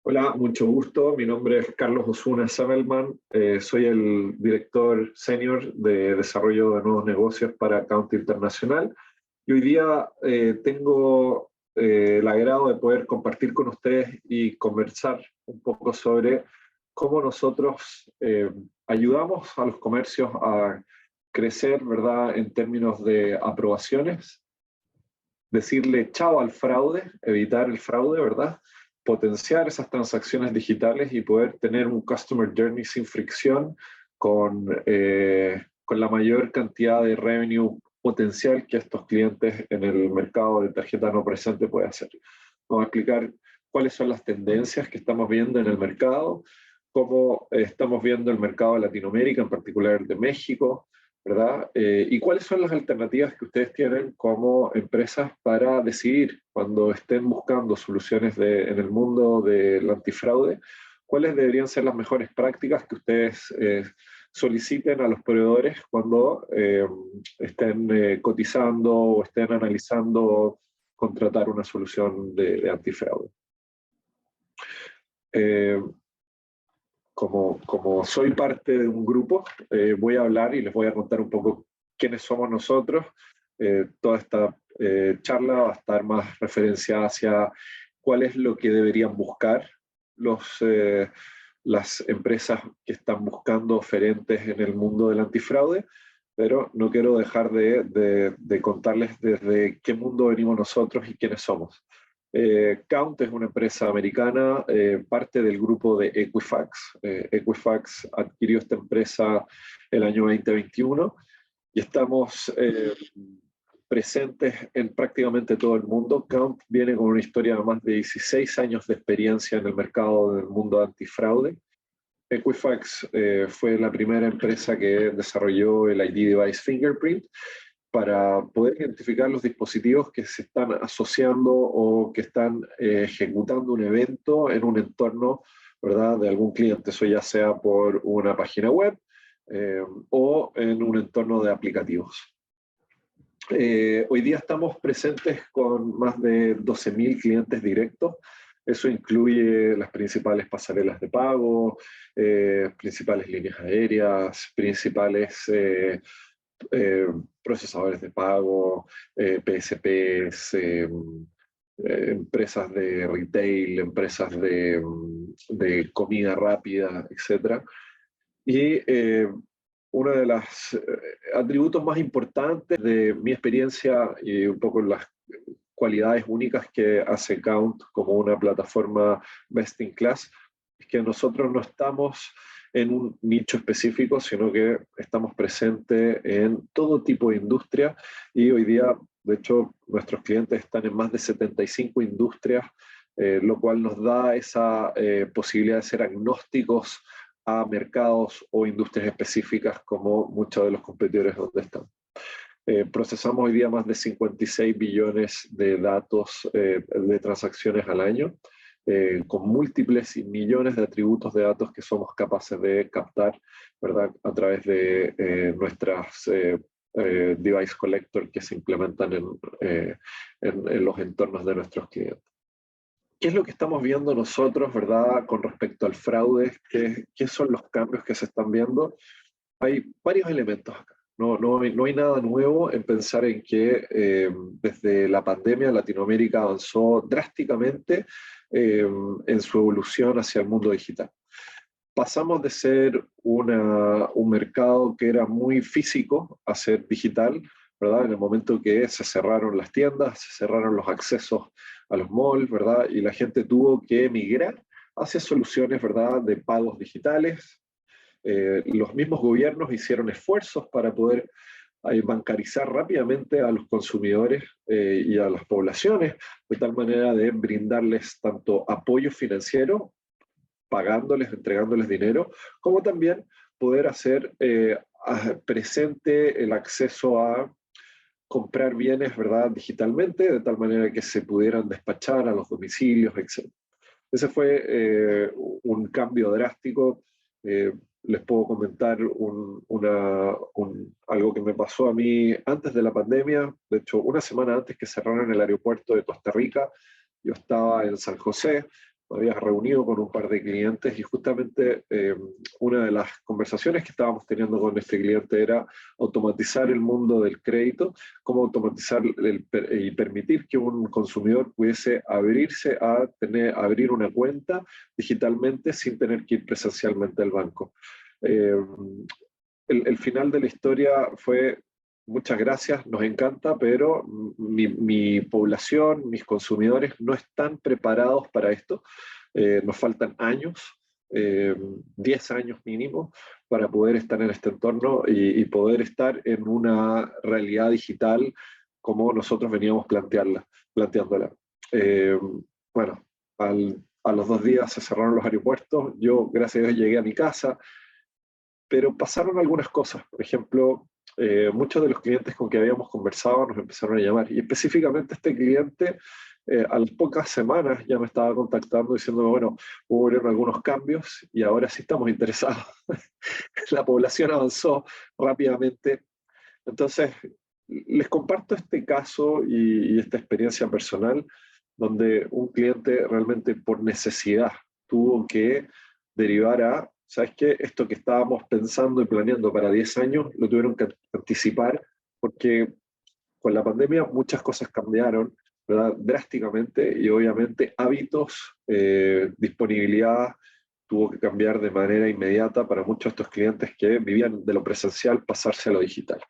Hola, mucho gusto. Mi nombre es Carlos Osuna Samelman. Soy el director senior de desarrollo de nuevos negocios para Count Internacional. Y hoy día tengo el agrado de poder compartir con ustedes y conversar un poco sobre cómo nosotros ayudamos a los comercios a crecer, ¿verdad?, en términos de aprobaciones, decirle chao al fraude, evitar el fraude, ¿verdad? Potenciar esas transacciones digitales y poder tener un customer journey sin fricción con la mayor cantidad de revenue potencial que estos clientes en el mercado de tarjeta no presente puede hacer. Vamos a explicar cuáles son las tendencias que estamos viendo en el mercado, cómo estamos viendo el mercado de Latinoamérica, en particular el de México, ¿verdad? ¿Y cuáles son las alternativas que ustedes tienen como empresas para decidir cuando estén buscando soluciones en el mundo del antifraude? ¿Cuáles deberían ser las mejores prácticas que ustedes soliciten a los proveedores cuando estén cotizando o estén analizando contratar una solución de antifraude? Como soy parte de un grupo, voy a hablar y les voy a contar un poco quiénes somos nosotros. Toda esta charla va a estar más referenciada hacia cuál es lo que deberían buscar las empresas que están buscando oferentes en el mundo del antifraude, pero no quiero dejar de contarles desde qué mundo venimos nosotros y quiénes somos. Count es una empresa americana, parte del grupo de Equifax. Equifax adquirió esta empresa el año 2021 y estamos presentes en prácticamente todo el mundo. Count viene con una historia de más de 16 años de experiencia en el mercado del mundo antifraude. Equifax fue la primera empresa que desarrolló el ID Device Fingerprint para poder identificar los dispositivos que se están asociando o que están ejecutando un evento en un entorno, ¿verdad?, de algún cliente, eso ya sea por una página web o en un entorno de aplicativos. Hoy día estamos presentes con más de 12.000 clientes directos. Eso incluye las principales pasarelas de pago, principales líneas aéreas, principales procesadores de pago, PSPs, empresas de retail, empresas de comida rápida, etc. Y uno de los atributos más importantes de mi experiencia y un poco las cualidades únicas que hace Count como una plataforma best in class es que nosotros no estamos en un nicho específico, sino que estamos presentes en todo tipo de industria y hoy día, de hecho, nuestros clientes están en más de 75 industrias, lo cual nos da esa posibilidad de ser agnósticos a mercados o industrias específicas como muchos de los competidores donde están. Procesamos hoy día más de 56 billones de datos de transacciones al año, con múltiples y millones de atributos de datos que somos capaces de captar, ¿verdad?, a través de nuestras device collector que se implementan en los entornos de nuestros clientes. ¿Qué es lo que estamos viendo nosotros, ¿verdad?, con respecto al fraude? ¿Qué son los cambios que se están viendo? Hay varios elementos acá. No hay nada nuevo en pensar en que desde la pandemia Latinoamérica avanzó drásticamente en su evolución hacia el mundo digital. Pasamos de ser un mercado que era muy físico a ser digital, ¿verdad? En el momento que se cerraron las tiendas, se cerraron los accesos a los malls, ¿verdad? Y la gente tuvo que emigrar hacia soluciones, ¿verdad?, de pagos digitales. Los mismos gobiernos hicieron esfuerzos para poder bancarizar rápidamente a los consumidores y a las poblaciones, de tal manera de brindarles tanto apoyo financiero, pagándoles, entregándoles dinero, como también poder hacer presente el acceso a comprar bienes, ¿verdad?, digitalmente, de tal manera que se pudieran despachar a los domicilios, etc. Ese fue un cambio drástico. Les puedo comentar algo que me pasó a mí antes de la pandemia. De hecho, una semana antes que cerraran el aeropuerto de Costa Rica, yo estaba en San José, me había reunido con un par de clientes y justamente una de las conversaciones que estábamos teniendo con este cliente era automatizar el mundo del crédito, cómo automatizar y permitir que un consumidor pudiese abrir una cuenta digitalmente sin tener que ir presencialmente al banco. Eh, el final de la historia fue: muchas gracias, nos encanta, pero mi población, mis consumidores no están preparados para esto. Nos faltan años, 10 años mínimo, para poder estar en este entorno y poder estar en una realidad digital como nosotros veníamos planteándola. Eh, bueno, a los 2 días se cerraron los aeropuertos, yo gracias a Dios llegué a mi casa, pero pasaron algunas cosas. Por ejemplo, muchos de los clientes con que habíamos conversado nos empezaron a llamar, y específicamente este cliente a las pocas semanas ya me estaba contactando diciéndome, bueno, hubo algunos cambios y ahora sí estamos interesados. La población avanzó rápidamente. Entonces, les comparto este caso y esta experiencia personal donde un cliente realmente por necesidad tuvo que derivar a, ¿sabes qué? Esto que estábamos pensando y planeando para 10 años lo tuvieron que anticipar porque con la pandemia muchas cosas cambiaron, ¿verdad? Drásticamente, y obviamente hábitos, disponibilidad tuvo que cambiar de manera inmediata para muchos de estos clientes que vivían de lo presencial pasarse a lo digital.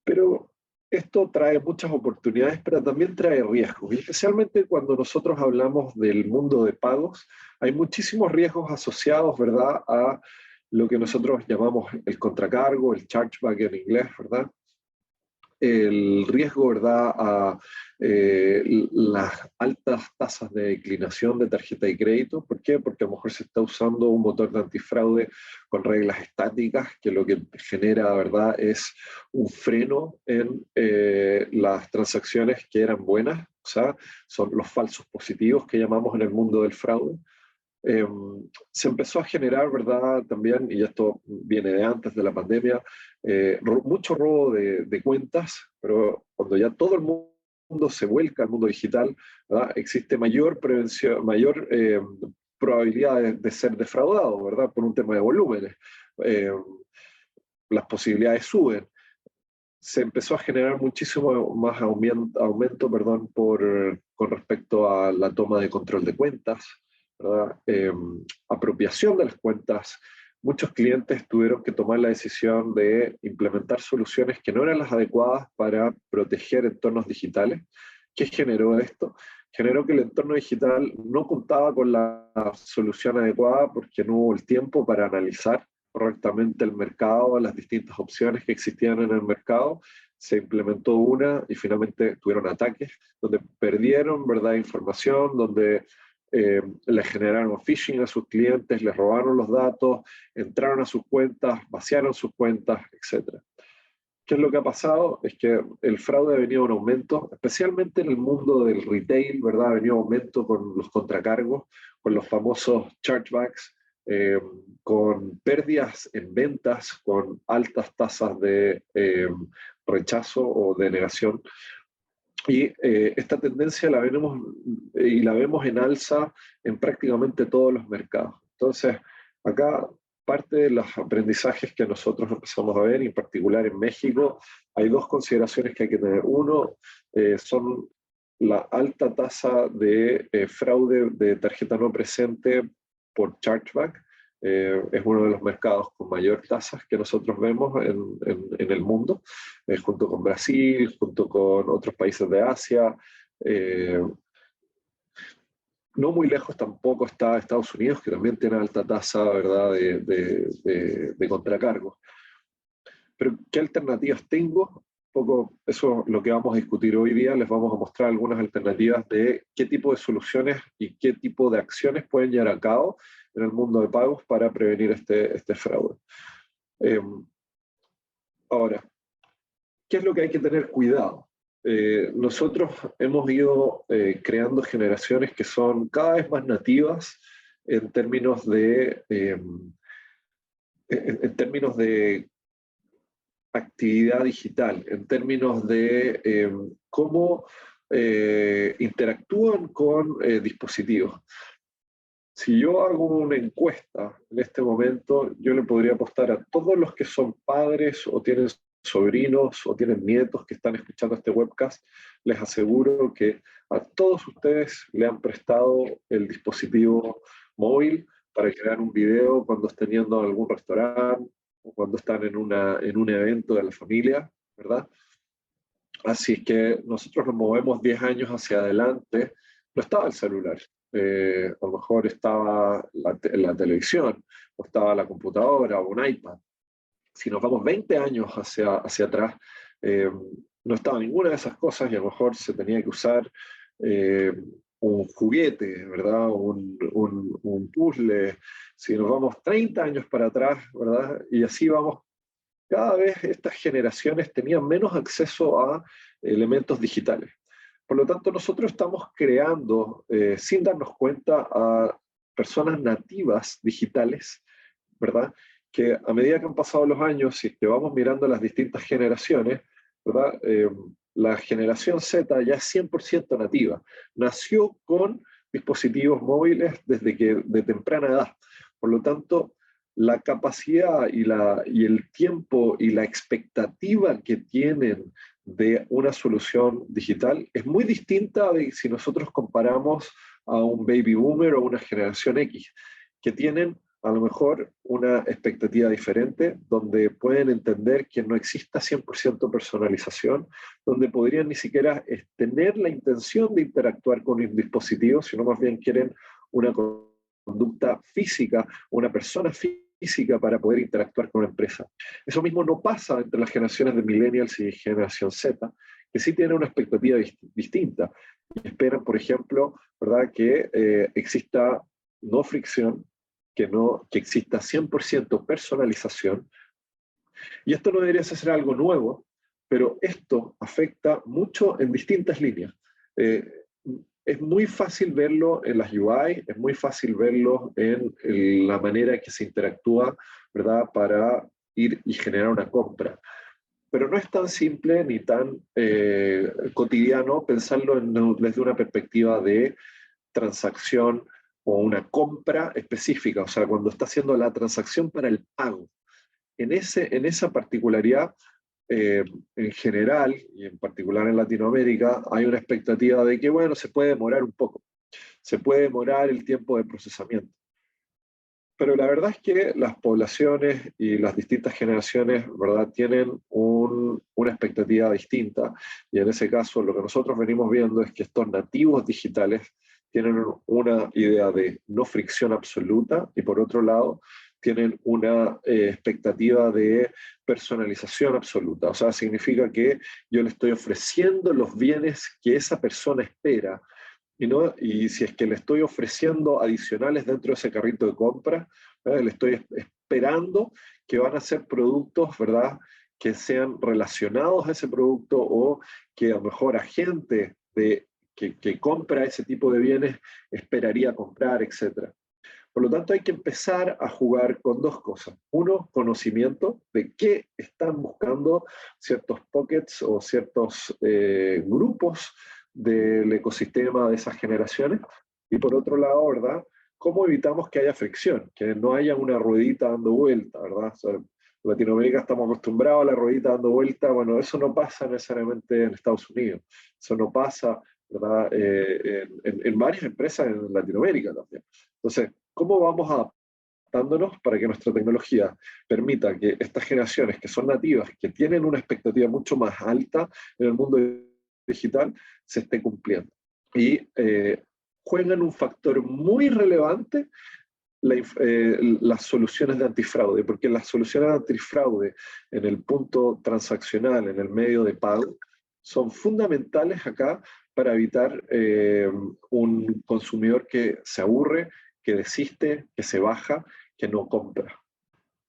Pero esto trae muchas oportunidades, pero también trae riesgos. Y especialmente cuando nosotros hablamos del mundo de pagos, hay muchísimos riesgos asociados, ¿verdad?, a lo que nosotros llamamos el contracargo, el chargeback en inglés, ¿verdad? El riesgo, ¿verdad?, a las altas tasas de declinación de tarjeta de crédito. ¿Por qué? Porque a lo mejor se está usando un motor de antifraude con reglas estáticas, que lo que genera, ¿verdad?, es un freno en las transacciones que eran buenas, o sea, son los falsos positivos que llamamos en el mundo del fraude. Eh, Se empezó a generar, ¿verdad? También, y esto viene de antes de la pandemia, mucho robo de cuentas, pero cuando ya todo el mundo se vuelca al mundo digital, ¿verdad? Existe mayor prevención, mayor probabilidad de ser defraudado, ¿verdad? Por un tema de volúmenes. Eh, las posibilidades suben. Se empezó a generar muchísimo más aumento, perdón, con respecto a la toma de control de cuentas, ¿verdad? Apropiación de las cuentas. Muchos clientes tuvieron que tomar la decisión de implementar soluciones que no eran las adecuadas para proteger entornos digitales. ¿Qué generó esto? Generó que el entorno digital no contaba con la solución adecuada porque no hubo el tiempo para analizar correctamente el mercado, las distintas opciones que existían en el mercado. Se implementó una y finalmente tuvieron ataques donde perdieron, ¿verdad?, información, donde le generaron phishing a sus clientes, les robaron los datos, entraron a sus cuentas, vaciaron sus cuentas, etc. ¿Qué es lo que ha pasado? Es que el fraude ha venido en aumento, especialmente en el mundo del retail, ¿verdad? Ha venido en aumento con los contracargos, con los famosos chargebacks, con pérdidas en ventas, con altas tasas de rechazo o denegación. Y esta tendencia la vemos en alza en prácticamente todos los mercados. Entonces, acá parte de los aprendizajes que nosotros empezamos a ver, y en particular en México, hay dos consideraciones que hay que tener. Uno, son la alta tasa de fraude de tarjeta no presente por chargeback. Es uno de los mercados con mayor tasas que nosotros vemos en el mundo, junto con Brasil, junto con otros países de Asia. Eh, no muy lejos tampoco está Estados Unidos, que también tiene alta tasa, ¿verdad?, de contracargos. Pero, ¿qué alternativas tengo? Un poco eso es lo que vamos a discutir hoy día. Les vamos a mostrar algunas alternativas de qué tipo de soluciones y qué tipo de acciones pueden llevar a cabo en el mundo de pagos para prevenir este fraude. Eh, Ahora, ¿qué es lo que hay que tener cuidado? Nosotros hemos ido creando generaciones que son cada vez más nativas en términos en términos de actividad digital, en términos de cómo interactúan con dispositivos. Si yo hago una encuesta en este momento, yo le podría apostar a todos los que son padres o tienen sobrinos o tienen nietos que están escuchando este webcast, les aseguro que a todos ustedes le han prestado el dispositivo móvil para crear un video cuando estén yendo a algún restaurante o cuando están en un evento de la familia, ¿verdad? Así es que nosotros nos movemos 10 años hacia adelante, no estaba el celular, a lo mejor estaba la televisión, o estaba la computadora, o un iPad. Si nos vamos 20 años hacia atrás, eh, no estaba ninguna de esas cosas y a lo mejor se tenía que usar eh, un juguete, ¿verdad? Un puzzle. Si nos vamos 30 años para atrás, ¿verdad? Y así vamos, cada vez estas generaciones tenían menos acceso a elementos digitales. Por lo tanto, nosotros estamos creando, sin darnos cuenta, a personas nativas digitales, ¿verdad? Que a medida que han pasado los años, si que vamos mirando las distintas generaciones, ¿verdad? La generación Z ya es 100% nativa. Nació con dispositivos móviles de temprana edad. Por lo tanto, la capacidad y el tiempo y la expectativa que tienen de una solución digital es muy distinta de si nosotros comparamos a un baby boomer o una generación X, que tienen a lo mejor una expectativa diferente, donde pueden entender que no exista 100% personalización, donde podrían ni siquiera tener la intención de interactuar con un dispositivo, sino más bien quieren una conducta física, una persona física para poder interactuar con una empresa. Eso mismo no pasa entre las generaciones de millennials y generación Z, que sí tienen una expectativa distinta. Y esperan, por ejemplo, ¿verdad?, que exista no fricción, que exista 100% personalización. Y esto no debería ser algo nuevo, pero esto afecta mucho en distintas líneas. Eh, es muy fácil verlo en las UI, es muy fácil verlo en la manera que se interactúa, ¿verdad?, para ir y generar una compra. Pero no es tan simple ni tan cotidiano pensarlo desde una perspectiva de transacción o una compra específica, o sea, cuando está haciendo la transacción para el pago. En esa particularidad, eh, en general, y en particular en Latinoamérica, hay una expectativa de que, bueno, se puede demorar un poco, se puede demorar el tiempo de procesamiento. Pero la verdad es que las poblaciones y las distintas generaciones, ¿verdad?, tienen una expectativa distinta, y en ese caso lo que nosotros venimos viendo es que estos nativos digitales tienen una idea de no fricción absoluta y por otro lado tienen una expectativa de personalización absoluta. O sea, significa que yo le estoy ofreciendo los bienes que esa persona espera y si es que le estoy ofreciendo adicionales dentro de ese carrito de compra, le estoy esperando que van a ser productos, ¿verdad?, que sean relacionados a ese producto o que a lo mejor a gente que compra ese tipo de bienes esperaría comprar, etc. Por lo tanto, hay que empezar a jugar con dos cosas. Uno, conocimiento de qué están buscando ciertos pockets o ciertos grupos del ecosistema de esas generaciones. Y por otro lado, ¿verdad?, cómo evitamos que haya fricción, que no haya una ruedita dando vuelta, ¿verdad? O sea, en Latinoamérica estamos acostumbrados a la ruedita dando vuelta. Bueno, eso no pasa necesariamente en Estados Unidos. Eso no pasa, ¿verdad?, en varias empresas en Latinoamérica también. Entonces, ¿cómo vamos adaptándonos para que nuestra tecnología permita que estas generaciones que son nativas, que tienen una expectativa mucho más alta en el mundo digital, se esté cumpliendo? Y juegan un factor muy relevante las soluciones de antifraude, porque las soluciones de antifraude en el punto transaccional, en el medio de pago, son fundamentales acá para evitar un consumidor que se aburre, que desiste, que se baja, que no compra.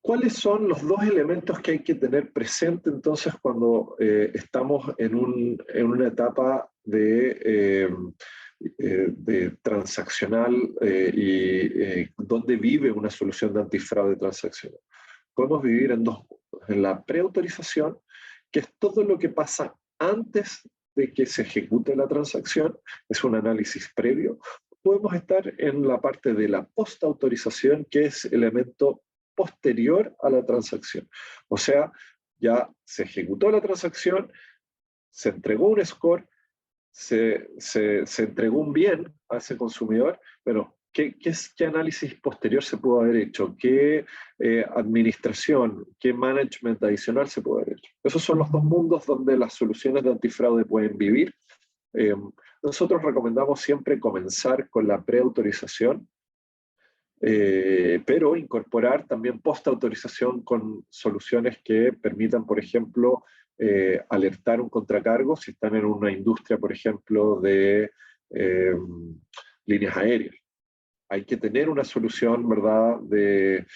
¿Cuáles son los dos elementos que hay que tener presente entonces cuando estamos en una etapa de transaccional y donde vive una solución de antifraude transaccional? Podemos vivir en dos puntos. En la preautorización, que es todo lo que pasa antes de que se ejecute la transacción, es un análisis previo, podemos estar en la parte de la post-autorización, que es el elemento posterior a la transacción. O sea, ya se ejecutó la transacción, se entregó un score, se entregó un bien a ese consumidor, pero ¿qué análisis posterior se pudo haber hecho? ¿Qué administración, qué management adicional se pudo haber hecho? Esos son los dos mundos donde las soluciones de antifraude pueden vivir. Eh, Nosotros recomendamos siempre comenzar con la preautorización, pero incorporar también post-autorización con soluciones que permitan, por ejemplo, alertar un contracargo si están en una industria, por ejemplo, de líneas aéreas. Hay que tener una solución, ¿verdad?, de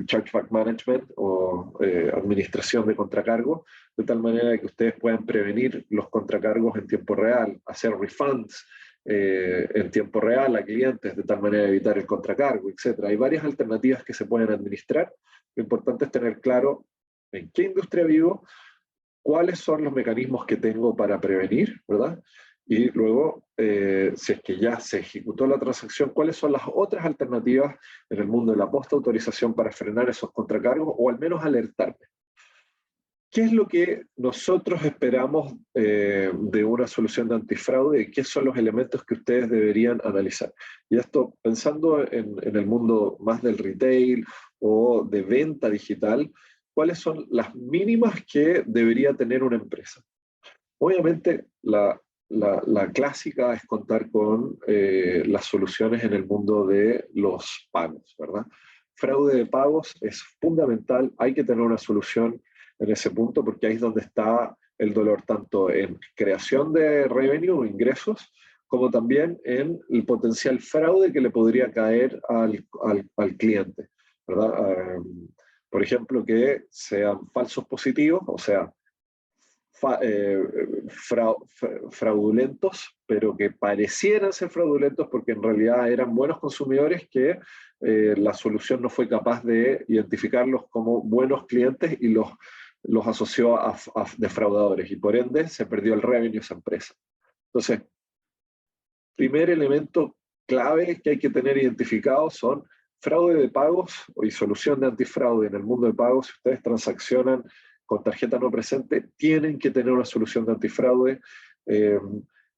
chargeback management o administración de contracargos, de tal manera que ustedes puedan prevenir los contracargos en tiempo real, hacer refunds en tiempo real a clientes, de tal manera de evitar el contracargo, etc. Hay varias alternativas que se pueden administrar. Lo importante es tener claro en qué industria vivo, cuáles son los mecanismos que tengo para prevenir, ¿verdad? Y luego, si es que ya se ejecutó la transacción, ¿cuáles son las otras alternativas en el mundo de la post-autorización para frenar esos contracargos o al menos alertarme? ¿Qué es lo que nosotros esperamos de una solución de antifraude y qué son los elementos que ustedes deberían analizar? Y esto pensando en el mundo más del retail o de venta digital, ¿cuáles son las mínimas que debería tener una empresa? Obviamente, la clásica es contar con las soluciones en el mundo de los pagos, ¿verdad? Fraude de pagos es fundamental, hay que tener una solución en ese punto porque ahí es donde está el dolor, tanto en creación de revenue, ingresos, como también en el potencial fraude que le podría caer al cliente, ¿verdad? Por ejemplo, que sean falsos positivos, o sea, fraudulentos, pero que parecieran ser fraudulentos porque en realidad eran buenos consumidores que la solución no fue capaz de identificarlos como buenos clientes y los asoció a defraudadores y por ende se perdió el revenue de esa empresa. Entonces, primer elemento clave que hay que tener identificado son fraude de pagos y solución de antifraude en el mundo de pagos. Si ustedes transaccionan con tarjeta no presente, tienen que tener una solución de antifraude.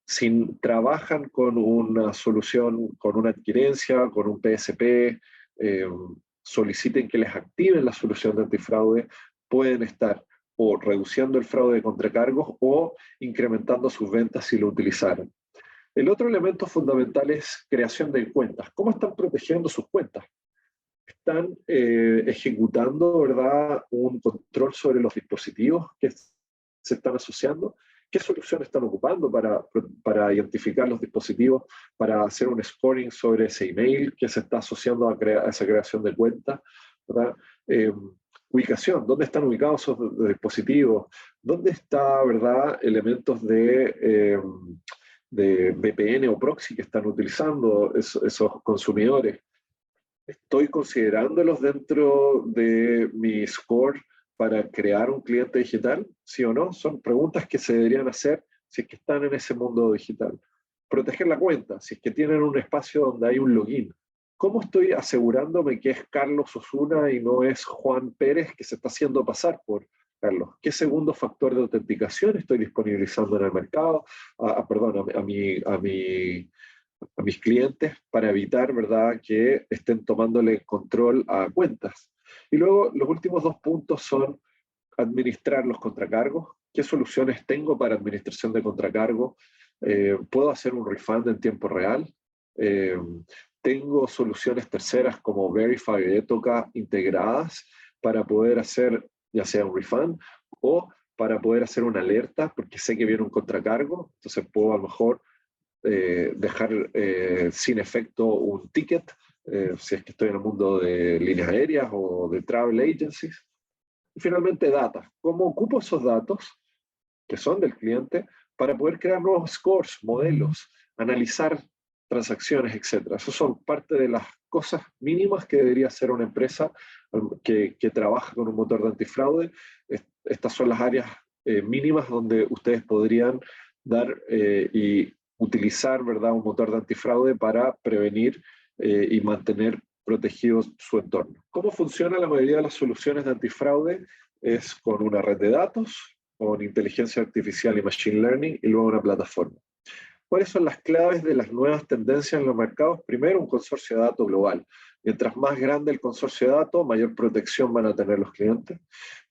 Si trabajan con una solución, con una adquirencia, con un PSP, soliciten que les activen la solución de antifraude, pueden estar o reduciendo el fraude de contracargos o incrementando sus ventas si lo utilizaran. El otro elemento fundamental es creación de cuentas. ¿Cómo están protegiendo sus cuentas? ¿Están ejecutando, ¿verdad?, un control sobre los dispositivos que se están asociando? ¿Qué soluciones están ocupando para identificar los dispositivos, para hacer un scoring sobre ese email que se está asociando a esa creación de cuentas? ¿Verdad? Ubicación, ¿dónde están ubicados esos dispositivos? ¿Dónde está, verdad, elementos de VPN o proxy que están utilizando esos consumidores? ¿Estoy considerándolos dentro de mi score para crear un cliente digital? ¿Sí o no? Son preguntas que se deberían hacer si es que están en ese mundo digital. Proteger la cuenta, si es que tienen un espacio donde hay un login. ¿Cómo estoy asegurándome que es Carlos Osuna y no es Juan Pérez que se está haciendo pasar por Carlos? ¿Qué segundo factor de autenticación estoy disponibilizando en el mercado? Perdón, a mis clientes para evitar, ¿verdad?, que estén tomándole control a cuentas. Y luego los últimos dos puntos son administrar los contracargos. ¿Qué soluciones tengo para administración de contracargos? ¿Puedo hacer un refund en tiempo real? ¿Tengo soluciones terceras como Verify y Etoca integradas para poder hacer ya sea un refund o para poder hacer una alerta porque sé que viene un contracargo? Entonces puedo a lo mejor dejar sin efecto un ticket, si es que estoy en el mundo de líneas aéreas o de travel agencies. Y finalmente, data. ¿Cómo ocupo esos datos que son del cliente para poder crear nuevos scores, modelos, analizar transacciones, etcétera? Esas son parte de las cosas mínimas que debería hacer una empresa que trabaja con un motor de antifraude. Estas son las áreas mínimas donde ustedes podrían dar y utilizar, ¿verdad?, un motor de antifraude para prevenir y mantener protegido su entorno. ¿Cómo funciona la mayoría de las soluciones de antifraude? Es con una red de datos, con inteligencia artificial y machine learning, y luego una plataforma. ¿Cuáles son las claves de las nuevas tendencias en los mercados? Primero, un consorcio de datos global. Mientras más grande el consorcio de datos, mayor protección van a tener los clientes.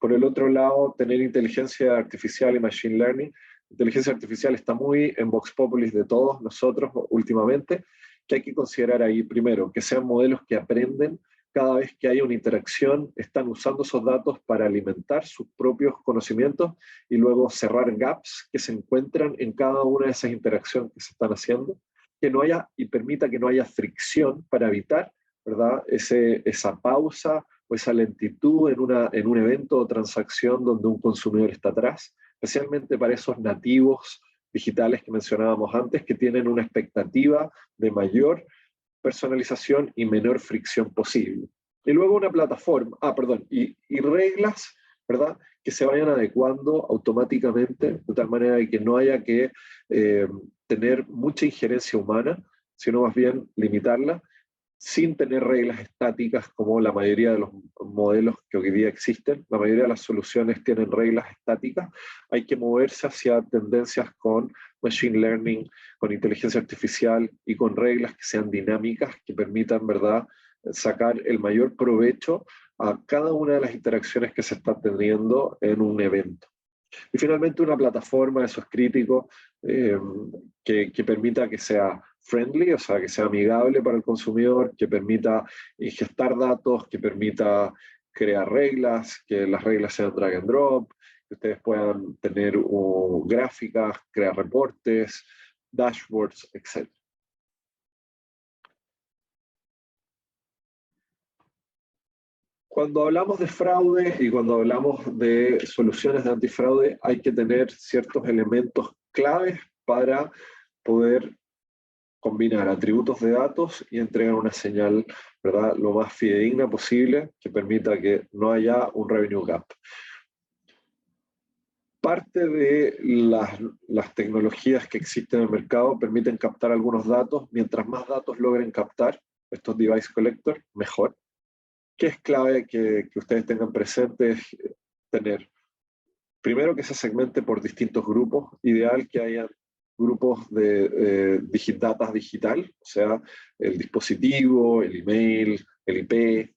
Por el otro lado, tener inteligencia artificial y machine learning. Inteligencia artificial está muy en Vox Populis de todos nosotros últimamente, que hay que considerar ahí primero, que sean modelos que aprenden cada vez que hay una interacción, están usando esos datos para alimentar sus propios conocimientos y luego cerrar gaps que se encuentran en cada una de esas interacciones que se están haciendo, que no haya y permita que no haya fricción para evitar, ¿verdad?, esa pausa o esa lentitud en un evento o transacción donde un consumidor está atrás, especialmente para esos nativos digitales que mencionábamos antes, que tienen una expectativa de mayor personalización y menor fricción posible. Y luego una plataforma, y reglas, ¿verdad?, que se vayan adecuando automáticamente, de tal manera de que no haya que tener mucha injerencia humana, sino más bien limitarla, sin tener reglas estáticas como la mayoría de los modelos que hoy día existen. La mayoría de las soluciones tienen reglas estáticas. Hay que moverse hacia tendencias con machine learning, con inteligencia artificial y con reglas que sean dinámicas, que permitan, ¿verdad?, sacar el mayor provecho a cada una de las interacciones que se están teniendo en un evento. Y finalmente una plataforma, eso es crítico, que permita que sea friendly, o sea, que sea amigable para el consumidor, que permita ingestar datos, que permita crear reglas, que las reglas sean drag and drop, que ustedes puedan tener gráficas, crear reportes, dashboards, etc. Cuando hablamos de fraude y cuando hablamos de soluciones de antifraude, hay que tener ciertos elementos claves para poder combinar atributos de datos y entregar una señal, ¿verdad?, lo más fidedigna posible que permita que no haya un revenue gap. Parte de las tecnologías que existen en el mercado permiten captar algunos datos. Mientras más datos logren captar estos device collector, mejor. ¿Qué es clave que ustedes tengan presente? Es tener, primero, que se segmente por distintos grupos. Ideal que haya grupos de data digital, o sea, el dispositivo, el email, el IP,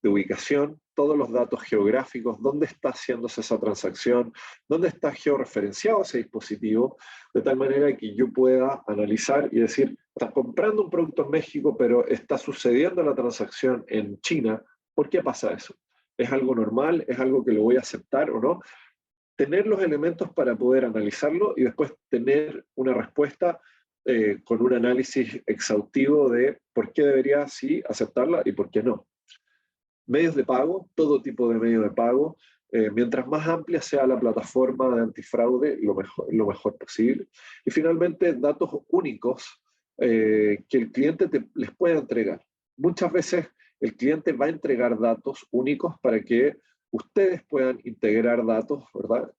de ubicación, todos los datos geográficos, dónde está haciéndose esa transacción, dónde está georreferenciado ese dispositivo, de tal manera que yo pueda analizar y decir, estás comprando un producto en México, pero está sucediendo la transacción en China. ¿Por qué pasa eso? ¿Es algo normal? ¿Es algo que lo voy a aceptar o no? Tener los elementos para poder analizarlo y después tener una respuesta con un análisis exhaustivo de por qué debería sí aceptarla y por qué no. Medios de pago, todo tipo de medios de pago. Mientras más amplia sea la plataforma de antifraude, lo mejor posible. Y finalmente, datos únicos que el cliente les pueda entregar. Muchas veces el cliente va a entregar datos únicos para que ustedes puedan integrar datos, ¿verdad?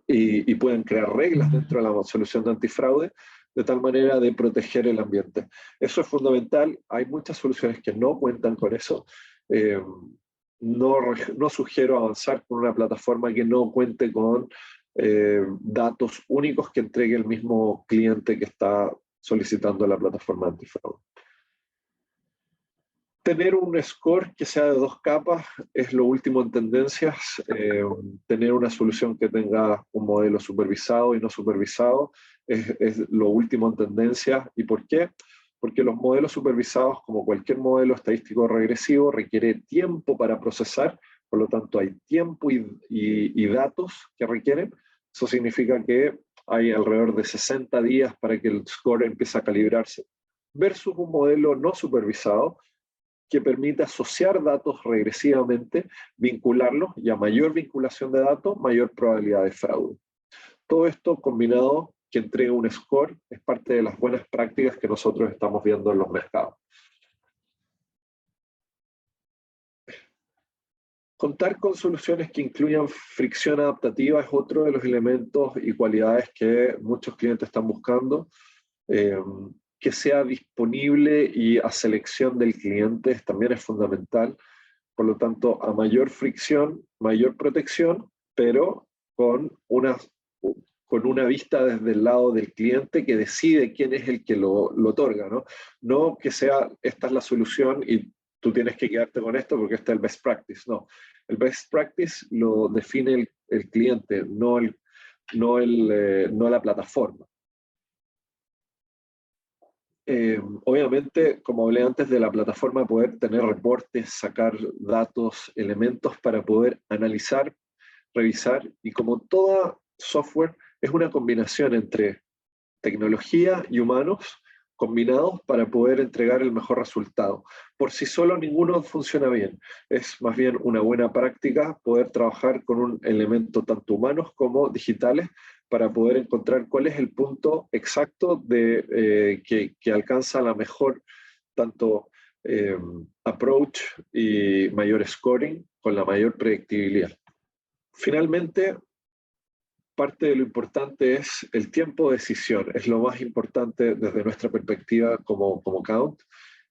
Y puedan crear reglas dentro de la solución de antifraude de tal manera de proteger el ambiente. Eso es fundamental. Hay muchas soluciones que no cuentan con eso. Eh, no sugiero avanzar con una plataforma que no cuente con datos únicos que entregue el mismo cliente que está solicitando la plataforma antifraude. Tener un score que sea de 2 capas es lo último en tendencias. Tener una solución que tenga un modelo supervisado y no supervisado es lo último en tendencias. ¿Y por qué? Porque los modelos supervisados, como cualquier modelo estadístico regresivo, requiere tiempo para procesar, por lo tanto hay tiempo y datos que requieren. Eso significa que hay alrededor de 60 días para que el score empiece a calibrarse, versus un modelo no supervisado, que permite asociar datos regresivamente, vincularlos, y a mayor vinculación de datos, mayor probabilidad de fraude. Todo esto combinado que entrega un score es parte de las buenas prácticas que nosotros estamos viendo en los mercados. Contar con soluciones que incluyan fricción adaptativa es otro de los elementos y cualidades que muchos clientes están buscando. Que sea disponible y a selección del cliente también es fundamental. Por lo tanto, a mayor fricción, mayor protección, pero con una vista desde el lado del cliente que decide quién es el que lo otorga, ¿no? No que sea, esta es la solución y tú tienes que quedarte con esto porque este es el best practice, no. El best practice lo define el cliente, no la plataforma. Obviamente, como hablé antes de la plataforma, poder tener reportes, sacar datos, elementos para poder analizar, revisar, y como toda software, es una combinación entre tecnología y humanos combinados para poder entregar el mejor resultado. Por sí solo ninguno funciona bien. Es más bien una buena práctica poder trabajar con un elemento tanto humanos como digitales para poder encontrar cuál es el punto exacto que alcanza la mejor tanto approach y mayor scoring con la mayor predictibilidad. Finalmente, parte de lo importante es el tiempo de decisión, es lo más importante desde nuestra perspectiva como Count.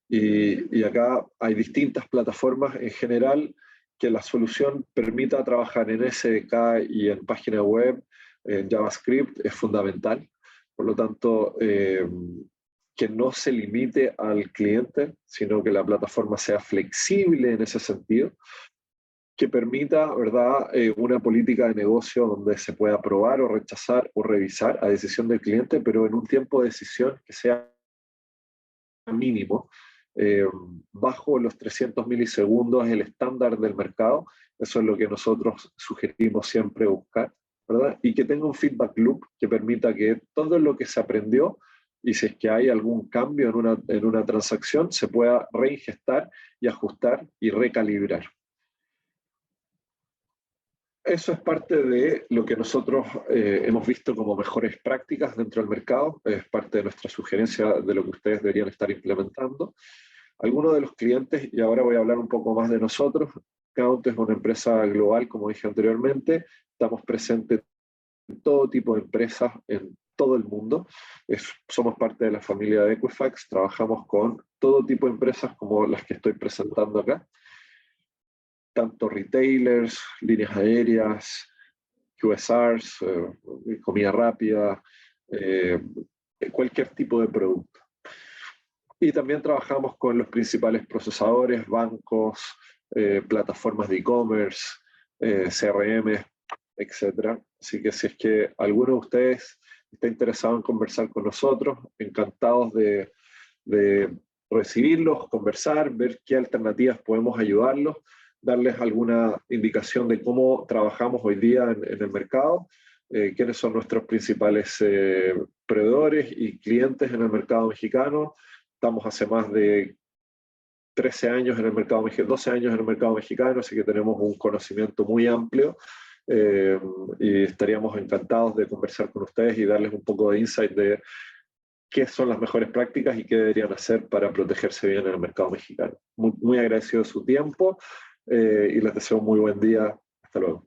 Y acá hay distintas plataformas en general que la solución permita trabajar en SDK y en página web, en JavaScript, es fundamental. Por lo tanto, que no se limite al cliente, sino que la plataforma sea flexible en ese sentido, que permita, ¿verdad?, una política de negocio donde se pueda aprobar o rechazar o revisar a decisión del cliente, pero en un tiempo de decisión que sea mínimo, bajo los 300 milisegundos, el estándar del mercado. Eso es lo que nosotros sugerimos siempre buscar, ¿verdad? Y que tenga un feedback loop que permita que todo lo que se aprendió, y si es que hay algún cambio en una transacción, se pueda reingestar y ajustar y recalibrar. Eso es parte de lo que nosotros hemos visto como mejores prácticas dentro del mercado, es parte de nuestra sugerencia de lo que ustedes deberían estar implementando. Algunos de los clientes, y ahora voy a hablar un poco más de nosotros, Count es una empresa global, como dije anteriormente, estamos presentes en todo tipo de empresas en todo el mundo, somos parte de la familia de Equifax, trabajamos con todo tipo de empresas como las que estoy presentando acá, tanto retailers, líneas aéreas, QSRs, comida rápida, cualquier tipo de producto. Y también trabajamos con los principales procesadores, bancos, plataformas de e-commerce, CRM, etc. Así que si es que alguno de ustedes está interesado en conversar con nosotros, encantados de recibirlos, conversar, ver qué alternativas podemos ayudarlos, darles alguna indicación de cómo trabajamos hoy día en el mercado, quiénes son nuestros principales proveedores y clientes en el mercado mexicano. Estamos hace más de 13 años en el mercado mexicano, 12 años en el mercado mexicano, así que tenemos un conocimiento muy amplio y estaríamos encantados de conversar con ustedes y darles un poco de insight de qué son las mejores prácticas y qué deberían hacer para protegerse bien en el mercado mexicano. Muy, muy agradecido de su tiempo y les deseo un muy buen día. Hasta luego.